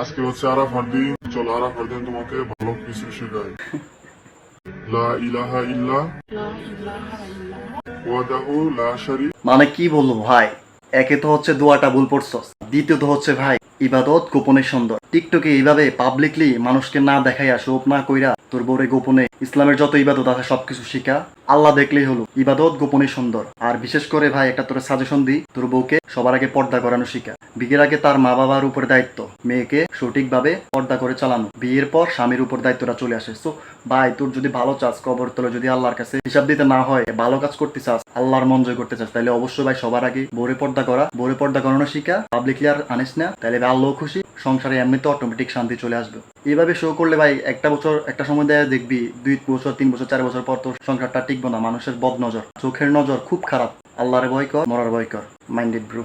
আজকে হচ্ছে আরাফার দিন, চলো আরাফার দিন তোমাকে ভালো কিছু শেখাই। লা ইলাহা ইল্লা ওয়াহদাহু লা শারীকা। মানে কি বলবো ভাই, একে তো হচ্ছে দোয়াটা ভুল পড়ছস, দ্বিতীয়ত হচ্ছে ভাই ইবাদত গোপনে সুন্দর। টিকটকে এইভাবে পাবলিকলি মানুষকে না দেখাইয়া শোক না কইরা তোর বউরে গোপনে ইসলামের যত ইবাদত আছে সবকিছু শিখা। আল্লাহ দেখলেই হলো, ইবাদত গোপনে সুন্দর। আর বিশেষ করে ভাই একটা তোর সাজেশন দিই, তোর বউকে সবার আগে পর্দা করানো শিখা। বিয়ের আগে তার মা বাবার উপরে দায়িত্ব মেয়েকে সঠিকভাবে পর্দা করে চালানো, বিয়ের পর স্বামীর উপর দায়িত্বটা চলে আসে। সো ভাই তোর যদি ভালো চাস, কবর তলে যদি আল্লাহর কাছে হিসাব দিতে না হয়, ভালো কাজ করতে চাস, আল্লাহর মন জয় করতে চাস, তাহলে অবশ্যই ভাই সবার আগে বউরে পর্দা করা, বউরে পর্দা করানো শিখা। পাবলিকলি আর আনিস না, তাহলে ভাই আল্লাহ খুশি, সংসারে এমনিতে অটোমেটিক শান্তি চলে আসবে। এইভাবে শো করলে ভাই একটা বছর একটা সময় দেয় দেখবি 2 বছর 3 বছর 4 বছর পর তোর সংসারটা টিকবো না। মানুষের বদ নজর, চোখের নজর খুব খারাপ। আল্লাহরে ভয় কর, মরার ভয় কর। Minded bro.